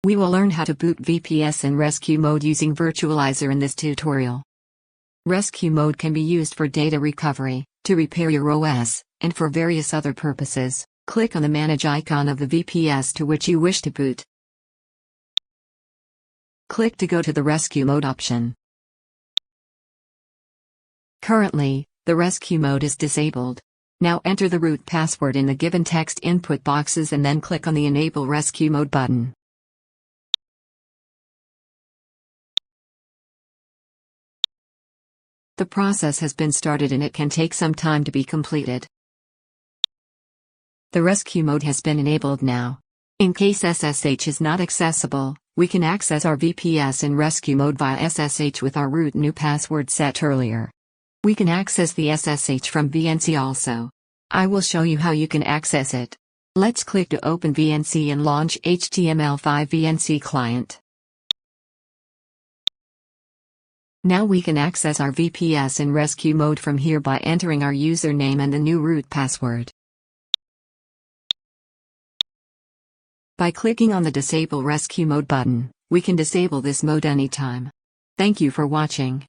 We will learn how to boot VPS in rescue mode using Virtualizor in this tutorial. Rescue mode can be used for data recovery, to repair your OS, and for various other purposes. Click on the Manage icon of the VPS to which you wish to boot. Click to go to the rescue mode option. Currently, the rescue mode is disabled. Now enter the root password in the given text input boxes and then click on the Enable Rescue Mode button. The process has been started and it can take some time to be completed. The rescue mode has been enabled now. In case SSH is not accessible, we can access our VPS in rescue mode via SSH with our root new password set earlier. We can access the SSH from VNC also. I will show you how you can access it. Let's click to open VNC and launch HTML5 VNC client. Now we can access our VPS in rescue mode from here by entering our username and the new root password. By clicking on the Disable Rescue Mode button, we can disable this mode anytime. Thank you for watching.